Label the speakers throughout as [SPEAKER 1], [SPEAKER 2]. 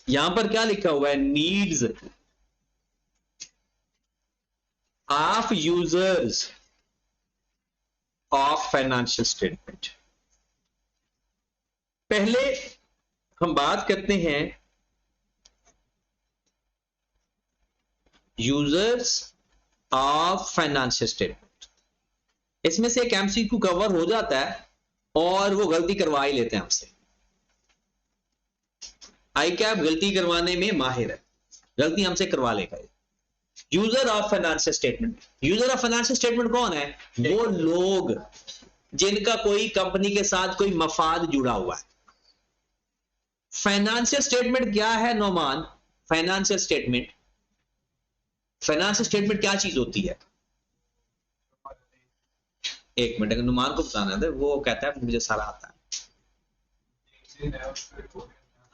[SPEAKER 1] यहां पर क्या लिखा हुआ है, needs of users of financial statement. पहले हम बात करते हैं यूजर्स ऑफ फाइनेंशियल स्टेटमेंट। इसमें से एक एमसीक्यू कवर हो जाता है और वो गलती करवा ही लेते हैं हमसे। आई कैप गलती करवाने में माहिर है, गलती हमसे करवा लेगा। User of financial statement, user of financial statement कौन है? वो लोग जिनका कोई कंपनी के साथ कोई मफाद जुड़ा हुआ है। फाइनेंशियल स्टेटमेंट क्या है Nauman? Financial statement, financial statement क्या चीज होती है? एक मिनट, नुमान को बताना था, वो कहता है मुझे सारा आता है।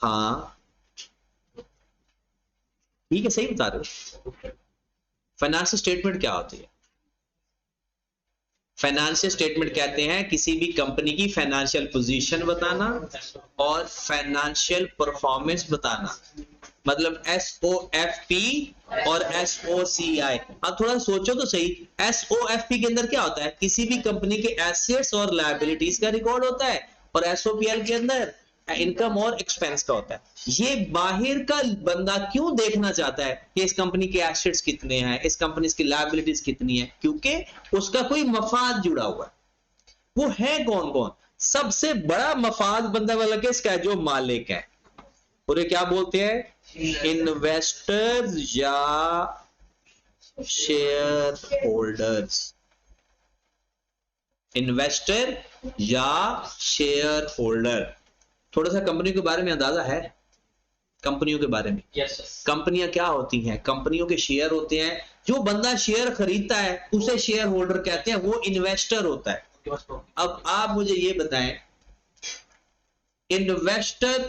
[SPEAKER 1] हाँ ठीक है, सही बता रहे हो। फाइनेंशियल स्टेटमेंट क्या होती है? फाइनेंशियल स्टेटमेंट कहते हैं किसी भी कंपनी की फाइनेंशियल पोजीशन बताना और फाइनेंशियल परफॉर्मेंस बताना, मतलब SOFP और SOCI। अब थोड़ा सोचो तो सही, SOFP के अंदर क्या होता है? किसी भी कंपनी के एसेट्स और लायबिलिटीज का रिकॉर्ड होता है, और SOPL के अंदर इनकम और एक्सपेंस का होता है। ये बाहर का बंदा क्यों देखना चाहता है कि इस कंपनी के एसेट्स कितने हैं, इस कंपनी की लायबिलिटीज कितनी है? क्योंकि उसका कोई मफाद जुड़ा हुआ है। वो है कौन कौन? सबसे बड़ा मफाद बंदा वाला किसका है? जो मालिक है। पूरे क्या बोलते हैं? इन्वेस्टर्स या शेयर होल्डर्स। इन्वेस्टर या शेयर होल्डर। थोड़ा सा कंपनी के बारे में अंदाजा है? कंपनियों के बारे में, कंपनियां क्या होती हैं? कंपनियों के शेयर होते हैं। जो बंदा शेयर खरीदता है उसे शेयर होल्डर कहते हैं, वो इन्वेस्टर होता है। अब आप मुझे ये बताएं, इन्वेस्टर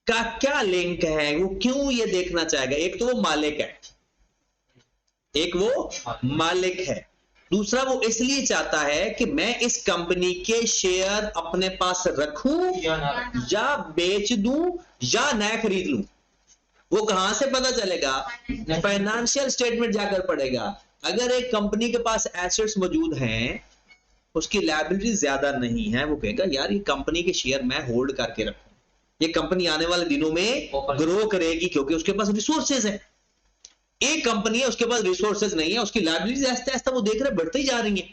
[SPEAKER 1] का क्या लिंक है? वो क्यों ये देखना चाहेगा? एक तो वो मालिक है, एक वो मालिक है, दूसरा वो इसलिए चाहता है कि मैं इस कंपनी के शेयर अपने पास रखूं या बेच दूं या नया खरीद लूं। वो कहां से पता चलेगा? फाइनेंशियल स्टेटमेंट जाकर पड़ेगा। अगर एक कंपनी के पास एसेट्स मौजूद हैं, उसकी लायबिलिटी ज्यादा नहीं है, वो कहेगा यार ये कंपनी के शेयर मैं होल्ड करके रखूं, ये कंपनी आने वाले दिनों में ग्रो करेगी क्योंकि उसके पास रिसोर्सेज है। एक कंपनी है उसके पास रिसोर्सेज नहीं है, उसकी लायबिलिटीज आहिस्ता आहिस्ता वो देख रहे बढ़ते ही जा रही है,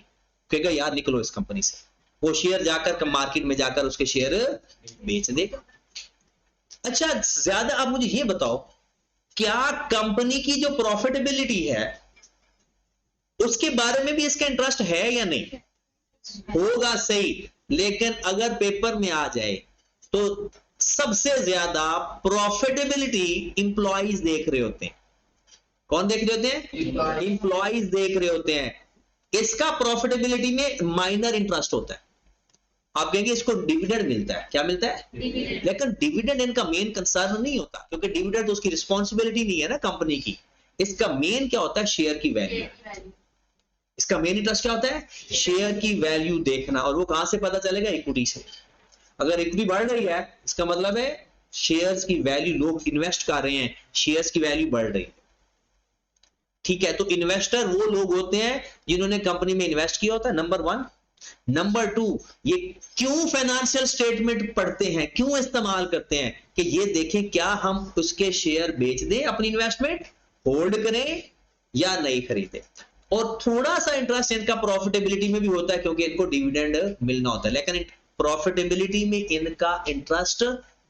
[SPEAKER 1] कहेगा यार निकलो इस कंपनी से। वो शेयर जाकर मार्केट में जाकर उसके शेयर बेच देगा। अच्छा ज्यादा आप मुझे ये बताओ, क्या कंपनी की जो प्रॉफिटेबिलिटी है उसके बारे में भी इसका इंटरेस्ट है या नहीं? होगा, सही। लेकिन अगर पेपर में आ जाए तो सबसे ज्यादा प्रॉफिटेबिलिटी इंप्लॉइज देख रहे होते हैं। कौन देख रहे होते हैं? इंप्लॉइज देख रहे होते हैं। इसका प्रॉफिटेबिलिटी में माइनर इंटरेस्ट होता है। आप कहेंगे इसको डिविडेंड मिलता है, क्या मिलता है? लेकिन डिविडेंड इनका मेन कंसर्न नहीं होता, क्योंकि डिविडेंड तो उसकी रिस्पॉन्सिबिलिटी नहीं है ना कंपनी की। इसका मेन क्या होता है? शेयर की वैल्यू। इसका मेन इंटरेस्ट क्या होता है? शेयर की वैल्यू देखना। और वो कहां से पता चलेगा? इक्विटी से। अगर इक्विटी बढ़ रही है इसका मतलब है शेयर्स की वैल्यू, लोग इन्वेस्ट कर रहे हैं, शेयर्स की वैल्यू बढ़ रही है। ठीक है, तो इन्वेस्टर वो लोग होते हैं जिन्होंने कंपनी में इन्वेस्ट किया होता है, नंबर 1। नंबर 2, ये क्यों फाइनेंशियल स्टेटमेंट पढ़ते हैं, क्यों इस्तेमाल करते हैं? कि ये देखें क्या हम उसके शेयर बेच दें, अपनी इन्वेस्टमेंट होल्ड करें या नहीं खरीदे। और थोड़ा सा इंटरेस्ट इनका प्रॉफिटेबिलिटी में भी होता है क्योंकि इनको डिविडेंड मिलना होता है, लेकिन प्रॉफिटेबिलिटी में इनका interest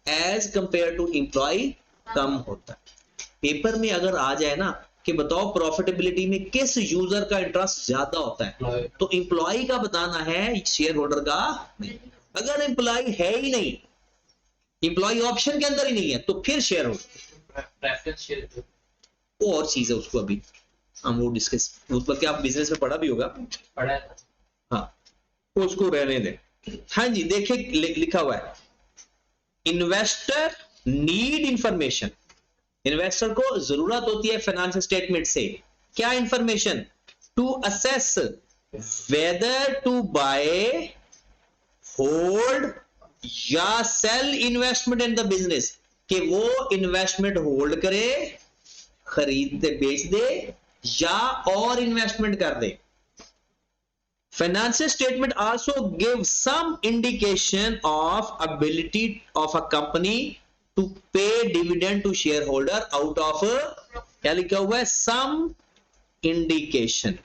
[SPEAKER 1] as compare to employ कम होता है। पेपर में अगर आ जाए ना कि बताओ प्रॉफिटेबिलिटी में किस यूजर का इंटरेस्ट ज्यादा होता है, तो एम्प्लॉय का बताना है, शेयर होल्डर का नहीं। अगर एम्प्लॉय है ही नहीं, एम्प्लॉय ऑप्शन के अंदर ही नहीं है, तो फिर शेयर होल्डर वो और चीज है, उसको अभी हम वो डिस्कस, उस पर क्या बिजनेस में पढ़ा भी होगा, पढ़ा है। हाँ, उसको रहने दें। हाँ जी, देखिए लिखा हुआ है इन्वेस्टर नीड इंफॉर्मेशन। इन्वेस्टर को जरूरत होती है फाइनेंशियल स्टेटमेंट से क्या information? To assess whether to buy, hold या sell investment in the business. कि वो इन्वेस्टमेंट होल्ड करे, खरीद दे, बेच दे या और इन्वेस्टमेंट कर दे। Financial statement also give some indication of ability of a company to pay dividend to shareholder out of क्या लिखा हुआ है, some indication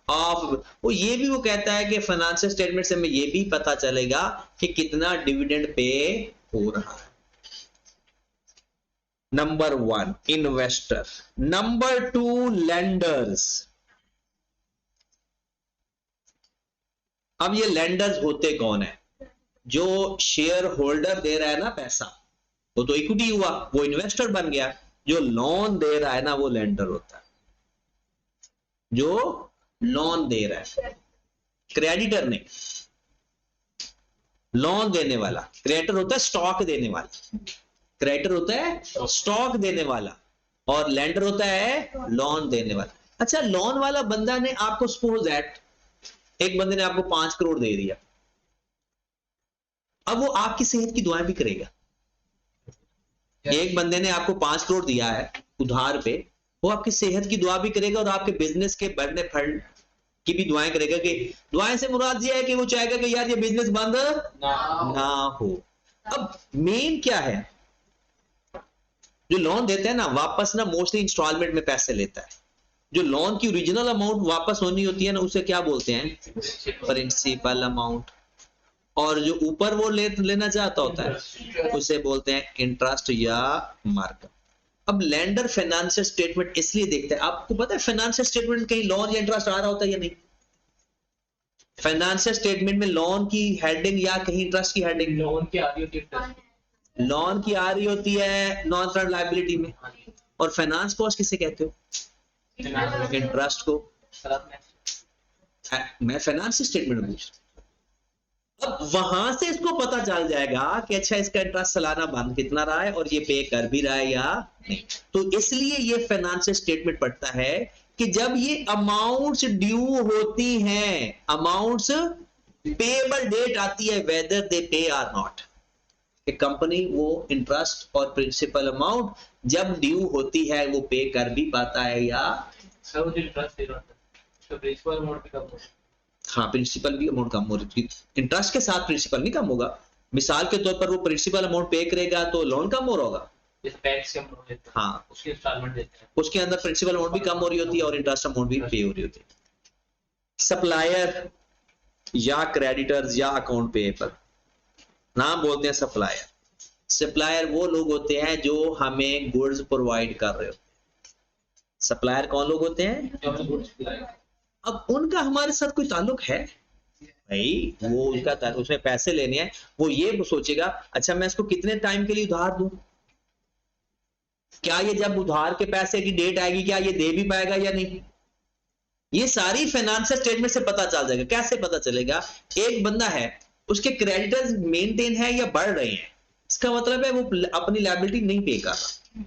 [SPEAKER 1] of, वो ये भी वो कहता है कि फाइनेंशियल स्टेटमेंट से हमें ये भी पता चलेगा कि कितना डिविडेंड पे हो रहा है। Number 1 investor, number 2 lenders. अब ये लेंडर्स होते कौन है? जो शेयर होल्डर दे रहा है ना पैसा, वो तो इक्विटी हुआ, वो इन्वेस्टर बन गया। जो लोन दे रहा है ना वो लेंडर होता है, जो लोन दे रहा है, क्रेडिटर नहीं। लोन देने वाला क्रेडिटर होता है, स्टॉक देने वाला क्रेडिटर होता है, स्टॉक देने वाला, और लेंडर होता है लोन देने वाला। अच्छा, लोन वाला बंदा ने आपको सपोज दैट एक बंदे ने आपको 5 करोड़ दे दिया, अब वो आपकी सेहत की दुआएं भी करेगा। एक बंदे ने आपको 5 करोड़ दिया है उधार पे, वो आपकी सेहत की दुआ भी करेगा और आपके बिजनेस के बढ़ने फंड की भी दुआएं करेगा। कि दुआएं से मुराद ये है कि वो चाहेगा कि यार ये बिजनेस बंद ना हो। अब मेन क्या है, जो लोन देते हैं ना वापस ना मोस्टली इंस्टॉलमेंट में पैसे लेता है। जो लोन की ओरिजिनल अमाउंट वापस होनी होती है ना उसे क्या बोलते हैं, प्रिंसिपल अमाउंट। और जो ऊपर वो लेना चाहता होता है उसे बोलते हैं इंटरेस्ट या मार्कअप। अब लेंडर फाइनेंशियल स्टेटमेंट इसलिए देखते हैं, आपको पता है फाइनेंशियल स्टेटमेंट कहीं लोन या इंटरेस्ट आ रहा होता है या नहीं? फाइनेंशियल स्टेटमेंट में लोन की हेडिंग या कहीं इंटरेस्ट की हेडिंग?
[SPEAKER 2] लोन की आ रही होती है,
[SPEAKER 1] लोन की आ रही होती है नॉन करंट लायबिलिटी में। और फाइनेंस कॉस्ट किसे कहते हो? इंटरेस्ट को। मैं फाइनेंशियल स्टेटमेंट पूछ, अब वहां से इसको पता चल जाएगा कि अच्छा इसका इंटरेस्ट सालाना बंद कितना रहा है और ये पे कर भी रहा है या नहीं। तो इसलिए ये फाइनेंशियल स्टेटमेंट पढ़ता है कि जब ये अमाउंट्स ड्यू होती हैं, अमाउंट्स पेएबल डेट आती है, वेदर दे पे आर नॉट, कि कंपनी वो इंटरेस्ट और प्रिंसिपल अमाउंट जब ड्यू होती है वो पे कर भी पाता है या
[SPEAKER 2] सर मुझे इंटरेस्ट दे रहा था तो प्रिंसिपल अमाउंट भी कम हो।
[SPEAKER 1] हाँ, प्रिंसिपल भी अमाउंट कम हो रही थी, इंटरेस्ट के साथ प्रिंसिपल नहीं कम होगा। मिसाल के तौर पर वो प्रिंसिपल अमाउंट पे करेगा तो लोन कम हो रहा होगा,
[SPEAKER 2] जैसे बैंक से हम लोन लेते हैं,
[SPEAKER 1] हाँ
[SPEAKER 2] उसकी इंस्टॉलमेंट देते हैं,
[SPEAKER 1] उसके अंदर प्रिंसिपल अमाउंट भी कम हो रही होती है और इंटरेस्ट अमाउंट भी पे हो रही होती है। सप्लायर या क्रेडिटर्स या अकाउंट पेएबल, नाम बोलते हैं सप्लायर। सप्लायर वो लोग होते हैं जो हमें गुड्स प्रोवाइड कर रहे होते हैं। सप्लायर कौन लोग होते हैं?
[SPEAKER 2] जो हमें गुड्स खिलाएगा।
[SPEAKER 1] अब उनका हमारे साथ कोई ताल्लुक है भाई, वो उनका उसमें पैसे लेने हैं, वो ये सोचेगा अच्छा मैं इसको कितने टाइम के लिए उधार दूं, क्या ये जब उधार के पैसे की डेट आएगी क्या ये दे भी पाएगा या नहीं। ये सारी फाइनेंशियल स्टेटमेंट से पता चल जाएगा। कैसे पता चलेगा? एक बंदा है उसके क्रेडिटर्स मेंटेन है या बढ़ रहे हैं, इसका मतलब है वो अपनी लायबिलिटी नहीं पे कर रहा।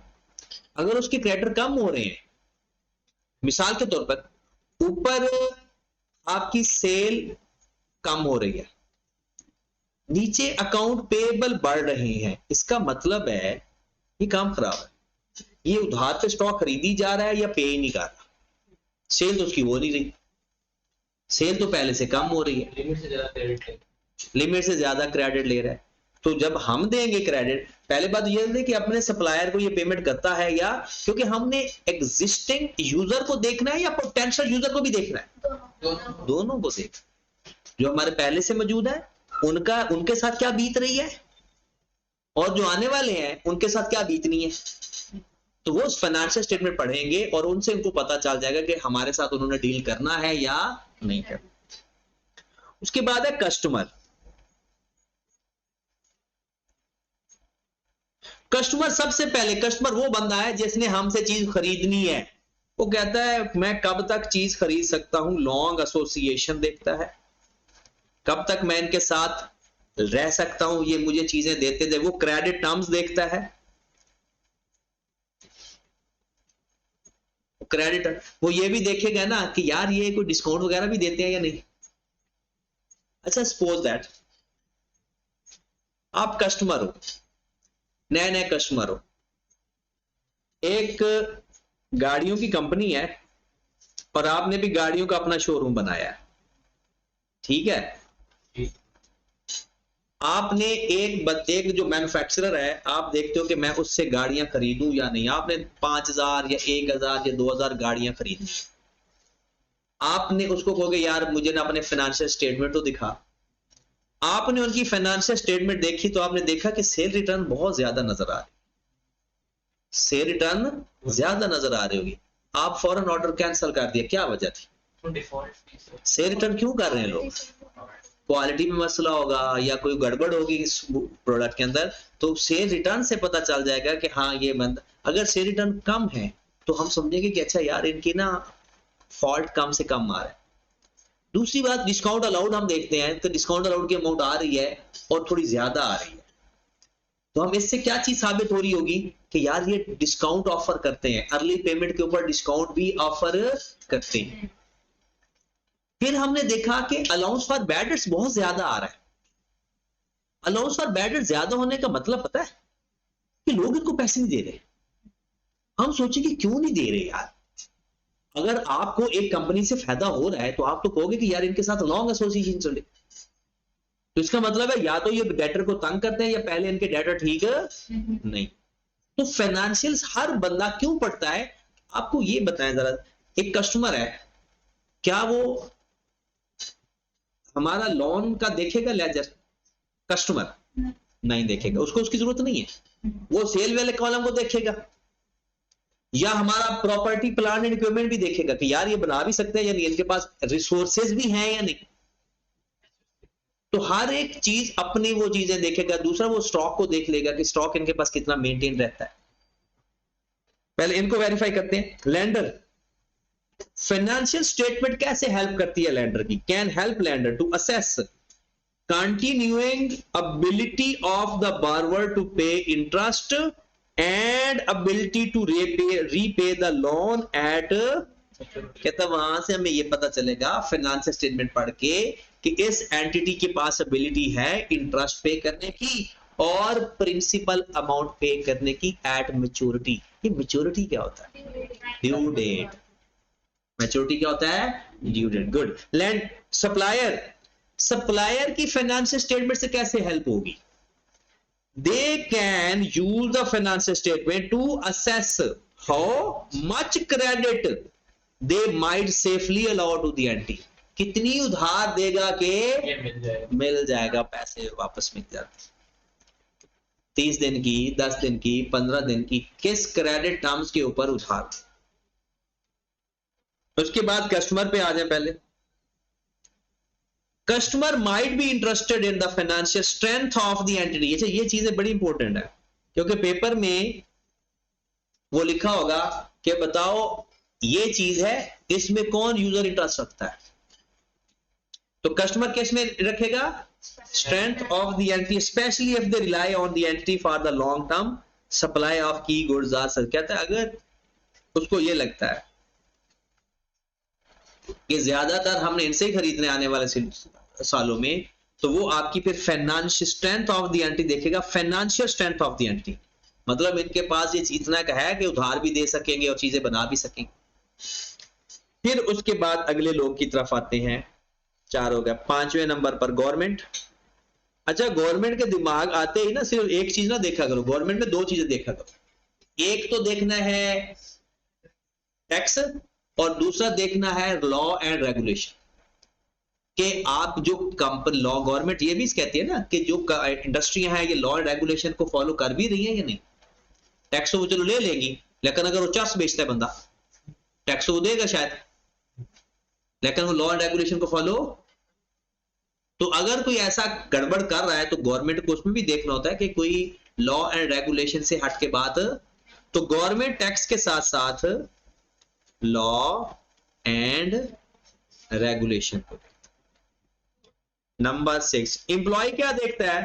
[SPEAKER 1] अगर उसके क्रेडिटर कम हो रहे हैं, मिसाल के तौर पर ऊपर आपकी सेल कम हो रही है, नीचे अकाउंट पेएबल बढ़ रहे हैं, इसका मतलब है ये काम खराब है, ये उधार पे स्टॉक खरीदी जा रहा है या पे ही नहीं कर रहा। सेल तो उसकी हो नहीं रही, सेल तो पहले से कम हो रही है,
[SPEAKER 2] लिमिट से ज्यादा क्रेडिट है,
[SPEAKER 1] लिमिट से ज्यादा क्रेडिट ले रहा है। तो जब हम देंगे क्रेडिट, पहले बात ये है कि अपने सप्लायर को ये पेमेंट करता है या, क्योंकि हमने एग्जिस्टिंग यूजर को देखना है या पोटेंशियल यूजर को भी देखना है, दोनों को देख, जो हमारे पहले से मौजूद है उनका उनके साथ क्या बीत रही है और जो आने वाले हैं उनके साथ क्या बीतनी है। तो वो फाइनेंशियल स्टेटमेंट पढ़ेंगे और उनसे उनको पता चल जाएगा कि हमारे साथ उन्होंने डील करना है या नहीं करना। उसके बाद है कस्टमर। कस्टमर सबसे पहले, कस्टमर वो बंदा है जिसने हमसे चीज खरीदनी है, वो कहता है मैं कब तक चीज खरीद सकता हूं, लॉन्ग एसोसिएशन देखता है, कब तक मैं इनके साथ रह सकता हूं, ये मुझे चीजें देते दे, वो क्रेडिट टर्म्स देखता है। क्रेडिटर वो ये भी देखेगा ना कि यार ये कोई डिस्काउंट वगैरह भी देते हैं या नहीं। अच्छा सपोज दैट आप कस्टमर हो, नए नए कस्टमर हो, एक गाड़ियों की कंपनी है और आपने भी गाड़ियों का अपना शोरूम बनाया है, ठीक है।
[SPEAKER 2] जी।
[SPEAKER 1] आपने एक जो मैन्युफैक्चरर है, आप देखते हो कि मैं उससे गाड़ियां खरीदूं या नहीं, आपने 5000 या 1000 या 2000 गाड़ियां खरीदी, आपने उसको कहोगे यार मुझे ना अपने फाइनेंशियल स्टेटमेंट तो दिखा। आपने उनकी फाइनेंशियल स्टेटमेंट देखी तो आपने देखा कि सेल रिटर्न बहुत ज्यादा नजर आ रही, सेल रिटर्न ज्यादा नजर आ रही होगी, आप फौरन ऑर्डर कैंसिल कर दिया, क्या वजह थी?
[SPEAKER 2] तो डिफॉल्ट
[SPEAKER 1] सेल रिटर्न क्यों कर रहे हैं लोग? क्वालिटी में मसला होगा या कोई गड़बड़ होगी इस प्रोडक्ट के अंदर, तो सेल रिटर्न से पता चल जाएगा कि हाँ ये बंद। अगर सेल रिटर्न कम है तो हम समझेंगे कि अच्छा यार इनकी ना फॉल्ट कम से कम आ रहा है। दूसरी बात, डिस्काउंट अलाउड हम देखते हैं तो डिस्काउंट अलाउड की अमाउंट आ रही है और थोड़ी ज्यादा आ रही है, तो हम इससे क्या चीज साबित हो रही होगी कि यार ये डिस्काउंट ऑफर करते हैं, अर्ली पेमेंट के ऊपर डिस्काउंट भी ऑफर करते हैं। फिर हमने देखा कि अलाउंस फॉर बैड डेट्स बहुत ज्यादा आ रहा है। अलाउंस फॉर बैड डेट्स ज्यादा होने का मतलब पता है कि लोग इनको पैसे नहीं दे रहे। हम सोचे कि क्यों नहीं दे रहे यार, अगर आपको एक कंपनी से फायदा हो रहा है तो आप तो कहोगे कि यार इनके साथ लॉन्ग एसोसिएशन चले, तो इसका मतलब है या तो ये डेटर को तंग करते हैं या पहले इनके डेटर ठीक नहीं। तो फाइनेंशियल्स हर बंदा क्यों पढ़ता है, आपको ये बताएं जरा। एक कस्टमर है, क्या वो हमारा लोन का देखेगा लेजर? कस्टमर नहीं देखेगा, उसको उसकी जरूरत नहीं है, वो सेल वाले कॉलम को देखेगा या हमारा प्रॉपर्टी प्लान एंड इक्विपमेंट भी देखेगा कि यार ये बना भी सकते हैं या नहीं, इनके पास रिसोर्सेज भी हैं या नहीं। तो हर एक चीज अपनी वो चीजें देखेगा। दूसरा वो स्टॉक को देख लेगा कि स्टॉक इनके पास कितना मेंटेन रहता है। पहले इनको वेरीफाई करते हैं। लैंडर, फाइनेंशियल स्टेटमेंट कैसे हेल्प करती है लैंडर की? Can help lender to assess continuing ability of the borrower to pay interest and ability to repay the loan at, कहता वहां से हमें ये पता चलेगा फाइनेंशियल स्टेटमेंट पढ़ के कि इस एंटिटी के पास एबिलिटी है इंटरेस्ट पे करने की और प्रिंसिपल अमाउंट पे करने की एट मैच्योरिटी। ये मैच्योरिटी क्या होता है? Due date. मैच्योरिटी क्या होता है? Due date. Good. Land supplier, supplier की फाइनेंशियल स्टेटमेंट से कैसे हेल्प होगी? They can use the financial statement to assess how much credit they might safely allow to the entity. कितनी उधार देगा कि मिल जाएगा, पैसे वापस मिल जाते, 30 दिन की, 10 दिन की, 15 दिन की, किस क्रेडिट टर्म्स के ऊपर उधार। उसके बाद कस्टमर पे आ जाए। पहले customer might be interested in the financial strength of the entity. अच्छा ये चीजें बड़ी इंपॉर्टेंट है क्योंकि पेपर में वो लिखा होगा कि बताओ ये चीज है, इसमें कौन यूजर इंटरेस्ट रखता है, तो कस्टमर किस में रखेगा? Strength of the entity, specially if they rely on the entity for the long term supply of की गुड्स आर। कहता है अगर उसको ये लगता है कि ज्यादातर हमने इनसे ही खरीदने आने वाले सालों में, तो वो आपकी फिर financial strength of the entity देखेगा। Financial strength of the entity मतलब इनके पास ये इतना का है कि उधार भी दे सकेंगे और चीजें बना भी सकेंगे। फिर उसके बाद अगले लोग की तरफ आते हैं। 4 हो गया। 5वें नंबर पर गवर्नमेंट। अच्छा गवर्नमेंट के दिमाग आते ही ना सिर्फ एक चीज ना देखा करो, गवर्नमेंट में 2 चीजें देखा करो। एक तो देखना है टैक्स और दूसरा देखना है लॉ एंड रेगुलेशन, कि आप जो कंपनी लॉ, गवर्नमेंट ये भी कहती है ना कि जो इंडस्ट्रियां हैं ये लॉ एंड रेगुलेशन को फॉलो कर भी रही है या नहीं। टैक्स तो वो चलो ले लेगी, लेकिन अगर वो चर्स बेचता है बंदा, टैक्स तो वो देगा शायद, लेकिन वो लॉ एंड रेगुलेशन को फॉलो। तो अगर कोई ऐसा गड़बड़ कर रहा है तो गवर्नमेंट को उसमें भी देखना होता है कि कोई लॉ एंड रेगुलेशन से हट के बात। तो गवर्नमेंट टैक्स के साथ साथ लॉ एंड रेगुलेशन को। नंबर 6 एम्प्लॉय क्या देखता है?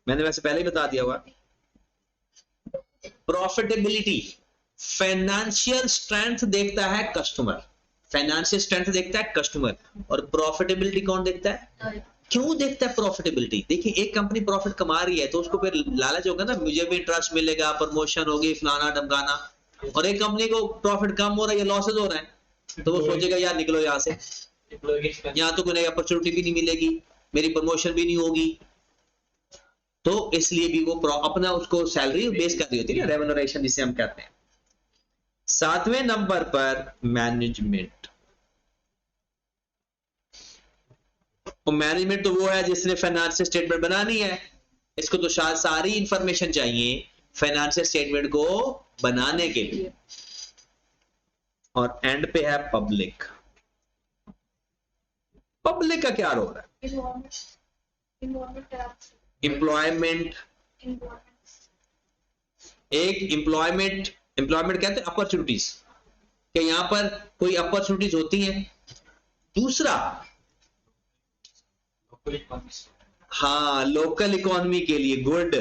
[SPEAKER 1] मैंने वैसे पहले ही बता दिया हुआ। प्रॉफिटेबिलिटी, फाइनेंशियल स्ट्रेंथ देखता है कस्टमर, फाइनेंशियल स्ट्रेंथ देखता है कस्टमर, और प्रॉफिटेबिलिटी कौन देखता है? क्यों देखता है प्रॉफिटेबिलिटी? देखिए एक कंपनी प्रॉफिट कमा रही है तो उसको फिर लालच होगा ना, मुझे भी इंटरेस्ट मिलेगा, प्रमोशन होगी, फलाना ढमकाना। और एक कंपनी को प्रॉफिट कम हो रहा है या लॉसेज हो रहा है तो वो सोचेगा यार निकलो यहाँ से, यहाँ तो कोई अपॉर्चुनिटी भी नहीं मिलेगी, मेरी प्रमोशन भी नहीं होगी। तो इसलिए भी वो अपना उसको सैलरी बेस कर रही होती है ना, रेम्यूनरेशन जिसे हम कहते हैं। 7वें नंबर पर मैनेजमेंट। और मैनेजमेंट तो वो है जिसने फाइनेंशियल स्टेटमेंट बनानी है, इसको तो शायद सारी इंफॉर्मेशन चाहिए फाइनेंशियल स्टेटमेंट को बनाने के लिए। और एंड पे है पब्लिक। पब्लिक का क्या रोल है? एम्प्लॉयमेंट। एक एम्प्लॉयमेंट कहते हैं अपॉर्चुनिटीज, कि यहां पर कोई अपॉर्चुनिटीज होती हैं। दूसरा हाँ लोकल इकोनॉमी के लिए गुड।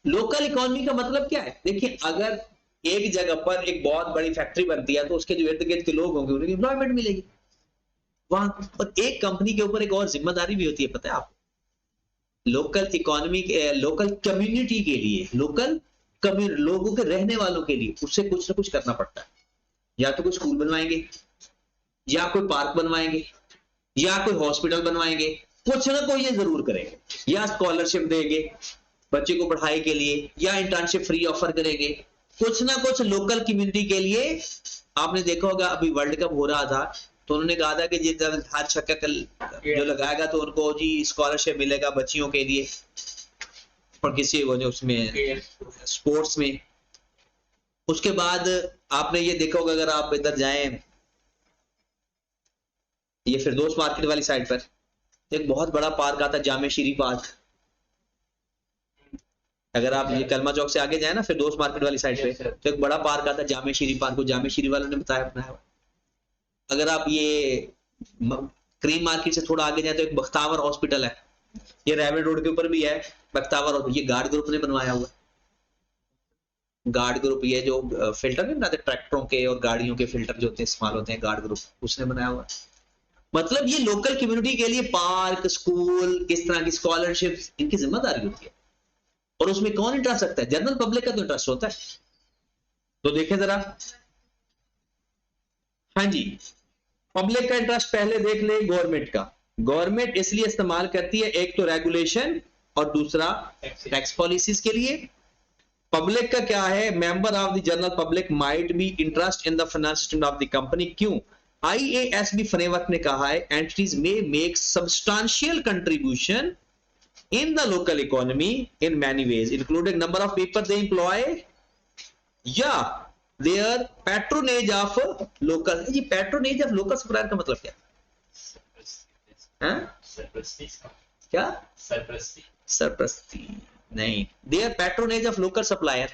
[SPEAKER 1] लोकल इकोनॉमी का मतलब क्या है? देखिए अगर एक जगह पर एक बहुत बड़ी फैक्ट्री बनती है तो उसके जो इर्द गिर्द के लोग होंगे उन्हें एम्प्लॉयमेंट मिलेगी वहां। और एक कंपनी के ऊपर एक और जिम्मेदारी भी होती है, पता है आपको? लोकल इकोनॉमी लोकल कम्युनिटी के लिए, लोकल लोगों के रहने वालों के लिए उससे कुछ ना कुछ करना पड़ता है। या तो कोई स्कूल बनवाएंगे, या कोई पार्क बनवाएंगे, या कोई हॉस्पिटल बनवाएंगे, कुछ ना कोई ये जरूर करेंगे। या स्कॉलरशिप देंगे बच्चे को पढ़ाई के लिए, या इंटर्नशिप फ्री ऑफर करेंगे, कुछ ना कुछ लोकल कम्युनिटी के लिए। आपने देखा होगा अभी वर्ल्ड कप हो रहा था तो उन्होंने कहा था कि हर छक्का जो लगाएगा तो उनको जी स्कॉलरशिप मिलेगा बच्चियों के लिए, और किसी उसमें स्पोर्ट्स में। उसके बाद आपने ये देखा होगा अगर आप इधर जाएं ये फिरदौस मार्केट वाली साइड पर एक बहुत बड़ा पार्क आता है जामे शीरी पार्क। अगर आप ये कलमा चौक से आगे जाए ना फिरदौस मार्केट वाली साइड पे तो एक बड़ा पार्क आता है जामे शीरी पार्क, को जामे शीरी वालों ने बताया अपना। अगर आप ये क्रीम मार्केट से थोड़ा आगे जाए तो एक बख्तावर हॉस्पिटल है, ये रेवल रोड के ऊपर भी है बख्तावर। ये गार्ड ग्रुप ने बनवाया हुआ। गार्ड ग्रुप ये जो फिल्टर नहीं बनाते ट्रैक्टरों के और गाड़ियों के फिल्टर जो होते हैं इस्तेमाल होते हैं, गार्ड ग्रुप उसने बनाया हुआ। मतलब ये लोकल कम्युनिटी के लिए पार्क, स्कूल, किस तरह की स्कॉलरशिप इनकी जिम्मेदारी होती है। और उसमें कौन इंटरेस्ट रखता है? जनरल पब्लिक का तो इंटरेस्ट होता है। तो देखें जरा, हाँ जी, पब्लिक का इंटरेस्ट पहले देख ले गवर्नमेंट का। गवर्नमेंट इसलिए इस्तेमाल करती है एक तो रेगुलेशन और दूसरा टैक्स पॉलिसीज के लिए। पब्लिक का क्या है? Member of the general public might be interest in the financial of the company. क्यों? आईएएसबी फ्रेमवर्क ने कहा है entities may make substantial contribution in the local economy in many ways including number of people they employ या their patronage of local। ये patronage of local supplier का मतलब क्या है? क्या? सरप्रस्ती नहीं, their patronage of local supplier।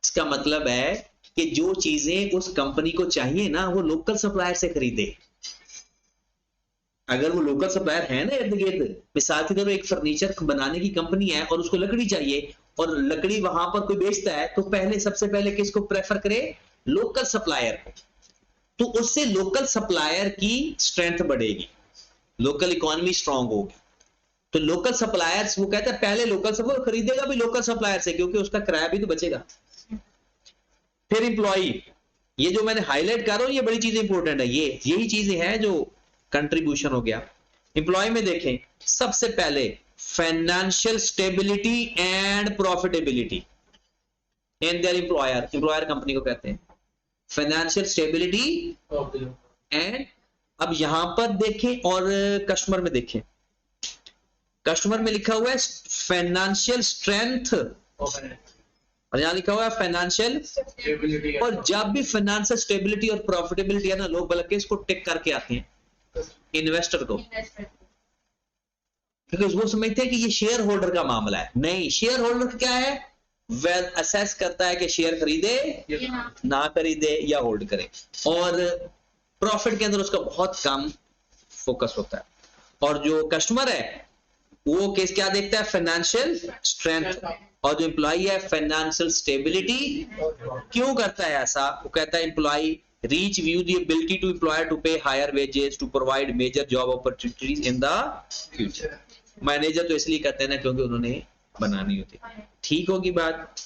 [SPEAKER 1] इसका मतलब है कि जो चीजें उस कंपनी को चाहिए ना वो लोकल सप्लायर से खरीदे। अगर वो लोकल सप्लायर है ना इर्द गिर्द, मिसाल की तरह एक फर्नीचर बनाने की कंपनी है और उसको लकड़ी चाहिए और लकड़ी वहां पर कोई बेचता है तो पहले सबसे पहले किसको प्रेफर करे? लोकल सप्लायर को। तो उससे लोकल सप्लायर की स्ट्रेंथ बढ़ेगी, लोकल इकोनॉमी स्ट्रांग होगी। तो लोकल सप्लायर्स वो कहते हैं पहले लोकल सब खरीदेगा भी लोकल सप्लायर से क्योंकि उसका किराया भी तो बचेगा। फिर एम्प्लॉई, ये जो मैंने हाईलाइट कर रहा हूं ये बड़ी चीजें इंपॉर्टेंट है। ये यही चीजें हैं जो कंट्रीब्यूशन हो गया। एम्प्लॉय में देखें सबसे पहले financial stability and profitability in their employer. Employer company को कहते हैं फाइनेंशियल स्टेबिलिटी एंड। अब यहां पर देखें और कस्टमर में देखें, कस्टमर में लिखा हुआ है फाइनेंशियल स्ट्रेंथ और यहां लिखा हुआ है फाइनेंशियल स्टेबिलिटी। और जब भी फाइनेंशियल स्टेबिलिटी और प्रॉफिटेबिलिटी है ना लोग बल्कि इसको टिक करके आते हैं इन्वेस्टर को, क्योंकि वो समझते हैं कि ये शेयर होल्डर का मामला है। नहीं, शेयर होल्डर क्या है? वेल असेस करता है कि शेयर खरीदे ना खरीदे या होल्ड करे। और प्रॉफिट के अंदर उसका बहुत कम फोकस होता है। और जो कस्टमर है वो केस क्या देखता है? Financial strength. और जो एम्प्लॉई है फाइनेंशियल स्टेबिलिटी। क्यों करता है ऐसा? वो कहता है employee reach view the ability to employer to pay higher wages to provide major job opportunities in the future. Manager तो इसलिए करते हैं ना क्योंकि उन्होंने बनानी होती। ठीक होगी बात।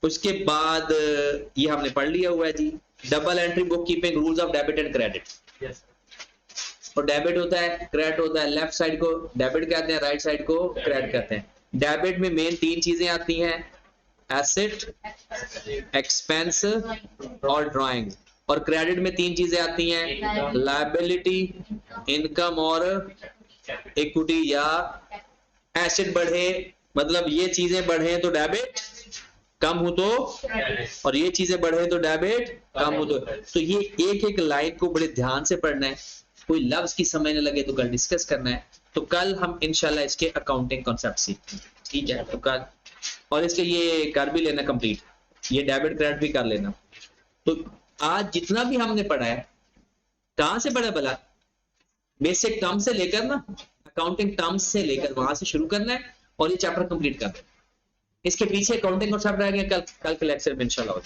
[SPEAKER 1] उसके बाद ये हमने पढ़ लिया हुआ है जी, double entry book keeping rules of debit and credit.
[SPEAKER 2] Yes.
[SPEAKER 1] और डेबिट होता है, क्रेडिट होता है, लेफ्ट साइड को डेबिट कहते हैं, राइट साइड को क्रेडिट कहते हैं। डेबिट में मेन 3 चीजें आती हैं, एसेट, एक्सपेंस और ड्राइंग। और क्रेडिट में 3 चीजें आती हैं, लायबिलिटी, इनकम और इक्विटी या एसेट बढ़े, मतलब ये चीजें बढ़े तो डेबिट, कम हो तो, और ये चीजें बढ़े तो डेबिट, कम हो तो ये एक एक लाइन को बड़े ध्यान से पढ़ना है। कोई लफ्ज की समझ न लगे तो कल डिस्कस करना है। तो कल हम इंशाल्लाह इसके अकाउंटिंग कॉन्सेप्ट सीखेंगे, ठीक है। तो कल, और इसके ये कर भी लेना कंप्लीट, ये डेबिट क्रेडिट भी कर लेना। तो आज जितना भी हमने पढ़ा है, कहां से पढ़ा भला? बेसिक टर्म से लेकर ना, अकाउंटिंग टर्म्स से लेकर वहां से शुरू करना है और ये चैप्टर कंप्लीट करना है। इसके पीछे अकाउंटिंग कॉन्सेप्ट रहेंगे कल के लेक्चर में इंशाल्लाह।